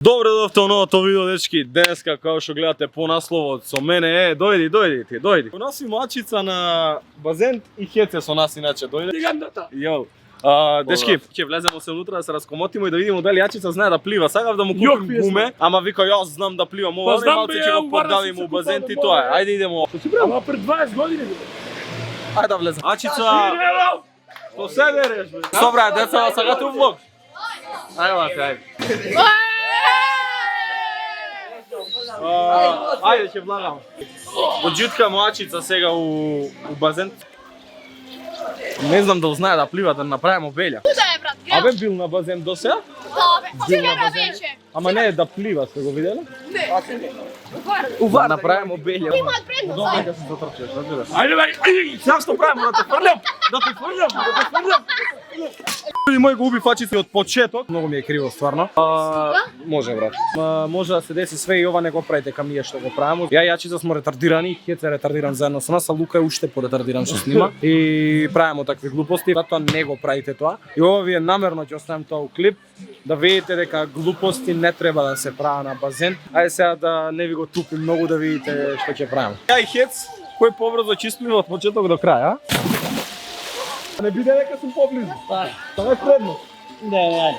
Добре дојдовте во новото видео, дечки. Денеска, како што гледате по насловот, со мене дојди. Носи мачица на базен и хеце со нас иначе дојде. Легендата. Јо. Дечки, ќе влеземе се внутра да се раскомотиме и да видиме дали јачица знае да плива. Сакав да му купим гуме, ама вика јас знам да пливам. Ова не малце ќе го поддавиме у базен и тоа е. Ајде идемо. Ама пред 20 години. Ајде да влеземе. Ачица. Што се дереш бе? Добра, деца, сакате у влог? Ајде. Ајде ќе влагам. Оджитка мачица сега у базен. Не знам дали знае да плива, да направиме белја. Куда е, брат? Абе бил на базен до сега? Бил на базен. Ама не да плива, сте го виделе? Не. Да направиме белја. Имаат предност. Добре да се затрчеш, разбираш. Ајде бе, Сега што правиме, да те фрлям? Люди мој го уби фачици од почеток. Многу ми е криво стварно. Може брат. Може да се деси све и ова не го правите кам ние што го правиме. Јачица сме ретардирани, Хец е ретардиран заедно со нас, а Лука е уште поретардиран што снима и правиме такви глупости, затоа не го правите тоа. И ова ви е намерно ќе оставам тоа у клип да видите дека глупости не треба да се прават на базен. Ајде сега да не ви го тупим многу да видите што ќе правиме. Ја и Хец, кој побрзо чистливи од почеток до крај, а? Не биде дека сум поблизу. Тоа е предност. Не.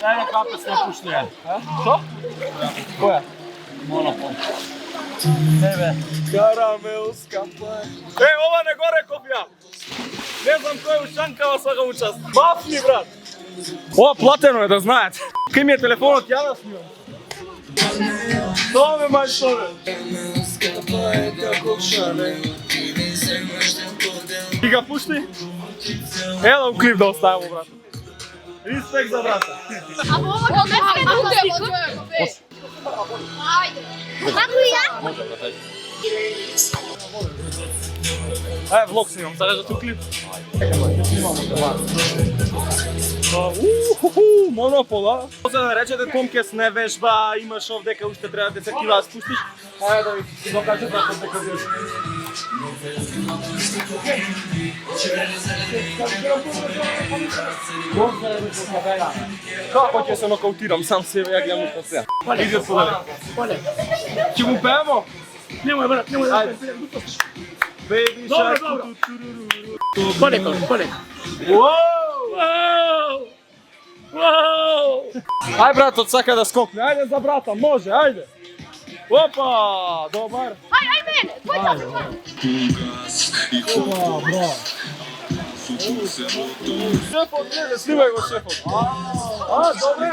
Ајде капе се пушне. Што? Која? Монопол. Карамелска пај. Ова не го реков ја. Не знам кој ушанкава сака участ. Мафни, брат. Ова платено е, да знаете. Кај ми е телефонот, ја да снимам. Тоа ме мајсторе. Ти га пушти? Ела у клип да оставимо, брат. Респект за брата. А ова како не се нудемо, човеко, бе. Ајде. Како и ја? Може, брат, ајде. Влог снимам, сакаш да ту клип? Монопол, а? За да речете Томкес не вежба, имаш овдека уште треба 10 кила да спустиш. Ајде да ви докажа брат дека вежба. Како ќе се нокаутирам сам себе, ја гледам уште сега. Иди од подале. Ќе му пеемо? Немој брат, немој. Baby Добро, shark. добро. Полека. Воу! Ај братот сака да скокне. Ајде за брата, може, ајде. Опа, добар. Ај мене, појде. Опа, бро. Шефот, гледа, снимај го шефот. Добре.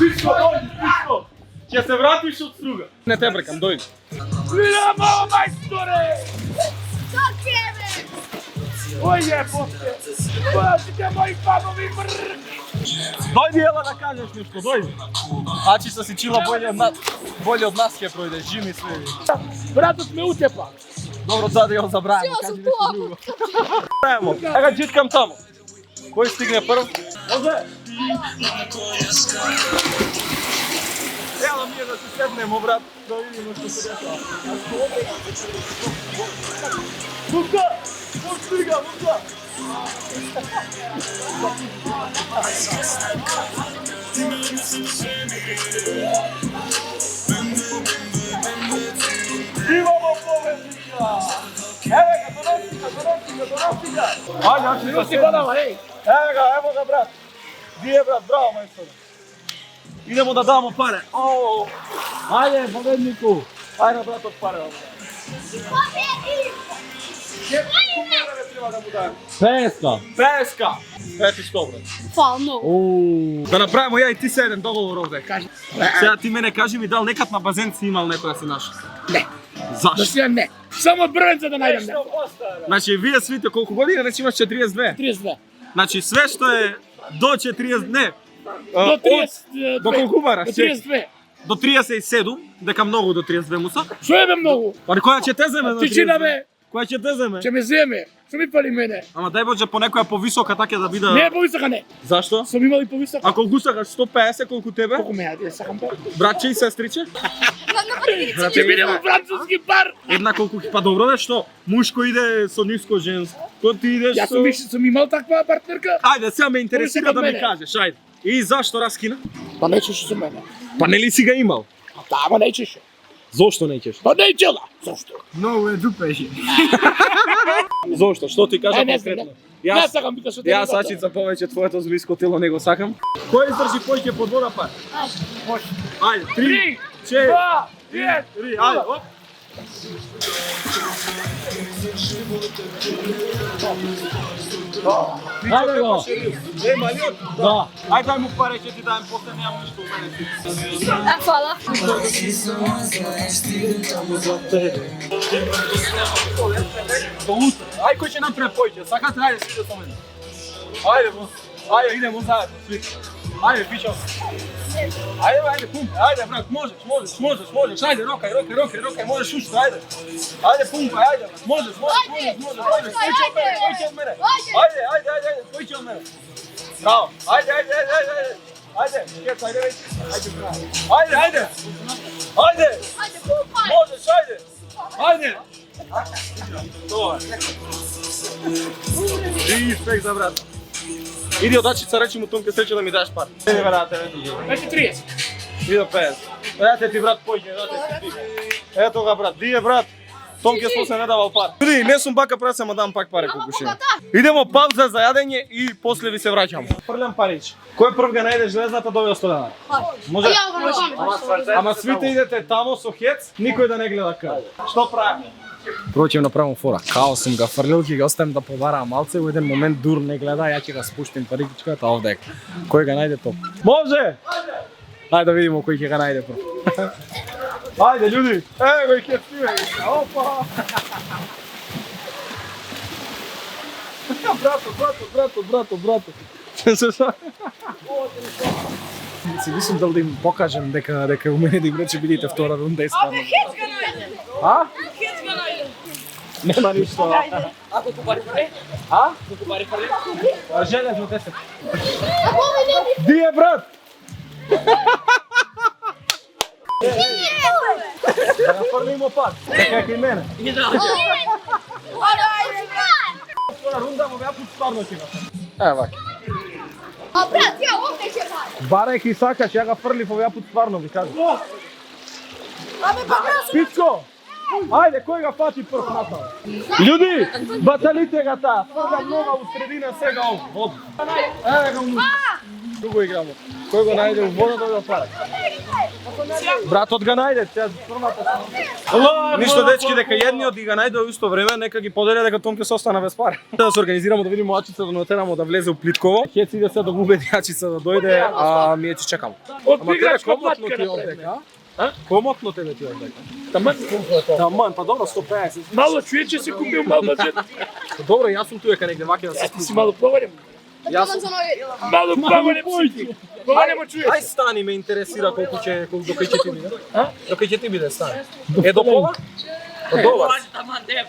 Пичко, дојди, пичко. Ќе се вратиш од струга. Не те брекам, дојди. Видамо, мајсторе! Што тебе? Оје, после! Пазите мои панови бррр! Дојди, ела да кажеш нешто, дојди. Ачица си чила болje од нас ќе пројде, жими све. Братот ме утепа! Добро, да ја забраваме, Сила кажи сум нешто друго. Правимо, ега джиткам таму. Кој стигне прв? Може? Ела ние да се седнемо, брат, да видиме што се дешава. Лука! Стига, Лука! Имамо победника! Еве га, доносига! Ајде, Не си бадава, еј! Ево га, брат! Вие, брат, браво, мајсторе! Идемо да дамо паре! Ајде, победнику! Ајде, брат, од паре! Песка! Ети што, брат? Фално. Да направимо ја и ти се еден договор овде. Сега ти мене кажи ми дал некад на базен си имал некоја си наш? Не. Зашто? Да си не. Само брвен за да најдем не. Значи, вие свите колку години, значи имаш 42? 32. Значи, све што е до 40, не. До 30. До колку бараш? До 32. До 37 дека многу до 32 му сака. Што е бе многу? Па која ќе те земе до 32? Тичина бе, Која ќе те земе? ќе ме земе. Што ми фали мене? Ама дај Боже по некоја повисока така да биде. Не е повисока, не. Зашто? Сум имал и повисока. А колку сакаш 150 колку тебе? Колку ме јади, сакам па. Братче и сестриче? Ќе бидеме во француски бар. Една колку па добро бе што мушко иде со ниско женско. Ко ти идеш Јас со сум имал таква партнерка. Ајде, сега ме интересира Повисока да ми мене. кажеш, ајде. И зашто раскина? Па не чеше со мене. Па нели си га имал? Да, ама не чеше. Зошто не ćeš? Па не чела. Зошто? Многу е дупеше. Зошто? Што ти кажа Не знам. конкретно? Не сакам бика со тебе. Јас сачица повеќе твоето змиско тело не го сакам. Кој издржи појќе под вода па? Ајде, 3, 4, 2, 1. 3, ајде, оп. Ајде го. Нема ли од? Да. Ајде дај му паре, ќе ти дајм, после немам ништо у мене. Hvala. До утре. Ај кој ќе направи појќе? Сакате, ајде сите со мене. Ајде, ајде идемо заедно сви. Ајде, пичо. Ајде, пум. Ајде, брат, можеш. Ајде, рокај, можеш уште, ајде. Ајде, пумпај, ајде, брат. Можеш. Кој ќе од мене? Ајде, кој ќе од мене? Браво. Ајде. Ајде, кец, ајде веќе. Ајде, браво. Ајде. Можеш, ајde. Тоа. И спех за брат. Иди одачица, речи му Томке среќа да ми даш пар. Не брате, Веќе 30. Иди до 50. Ете ти брат појќе, Ето ga брат, ди е брат. Томке после не давал пар. Ljudi, не сум бака пред само дам пак пари колку ше. Идемо пауза за јадење и после ви се враќам. Фрлям парич. Кој прв га најде железната добива 100 денара? Може? Ама свите идете тамо со хец, никој да не гледа кај. Што правиме? Прво ќе направам фора. Као сум га фрлил, ќе го оставам да побараа малце, во еден момент дур не гледа, ја ќе га спуштим паричката овде. Кој га најде топ? Може? Ајде да видиме кој ќе га најде прв. Ајде људи, го и ќе стиме. Опа! Брато. Си мислам дали да им покажем дека у мене да им рече бидите втора рунда испадна. Hec ga najde. А? Hec ga najde. Нема ништо. Ако купари пари? А? Купари пари? Железно 10. A ovo ne Ди е брат? Да го фрлимо пат. Така како и мене. Втора рунда во веќе стварно ќе го. Ева. A brat, ja ovdje će bar. Барајќи сакаш, ја га фрли во веќе стварно ви кажам. Абе, pa brat, Пичко! Ајде, кој га фати прв натаму? Људи, баталите га таа, фрлям нога у средина сега овде. Еве го му. Друго играмо. Кој го најде у вода да пара? Братот га најде, тя првата. Ништо дечки дека едниот ги га најде во исто време, нека ги поделя дека Томке се остана без пари. Да се организираме да видиме Ачица да натерамо да влезе у Плитково. Хец иде се да го убеди Ачица да дојде, а ние ќе чекам. Од Ама играчка тебе комотно платка ти напред. овдека, а? Комотно тебе ти овдека. Таман Таман, па добро 150. мало човече си купил мал баджет. Добро, јас сум туека негде ваќе да се Ти си мало проварен. da to nam za novi. Мало проварен си. Проварен човече. Ај стани, ме интересира колку ќе докај ќе ти биде. А? Докај ќе ти биде стани. Е до пола? Добар.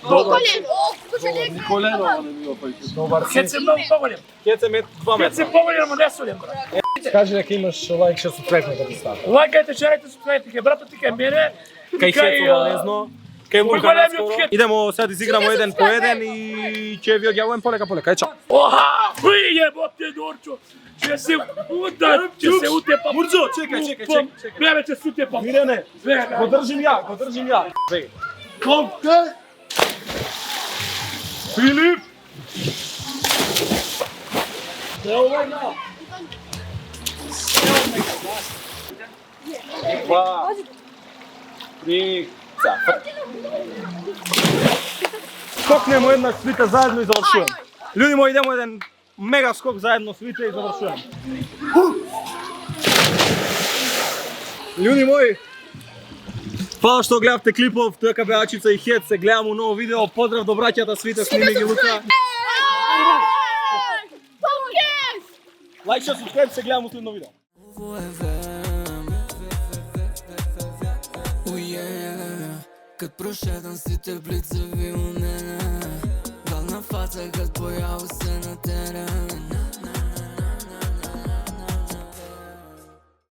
Koljen, slušaj, Колено не ми опајќи. Добар Ке се мало проварен. Ќе се мет 2 Ке се метра. проварен, ама не солен, брат. Кажи дека имаш лајк што се претно да ти става. Лајкајте, шарете со пријателите, братот ти кај мене. Кај Хецо Валезно. Кај Лука големиот наскоро. Хец. Идемо сега да изиграмо еден по еден и ќе ви одјавувам полека. Ај чао. Оха! Уј, јеботе, Дорчо! Ќе се удар, ќе се утепа. Мурзо, чекај. Бебе, ќе се утепа. Мирене, го држим ја. Веј. Томке. Филип. Два. Три. Скокнемо една свита заедно и завршуваме. Луѓе мои, идемо еден мега скок заедно свита и завршуваме. Луѓе мои, фала што гледавте клипов, тука бе Ачица и Хец, се гледам у ново видео. Поздрав до браќата Свита, Сними ги Лука. Лајк, шер, субскрайб, се гледам у следно видео. Kad prošedam site blicevi u mene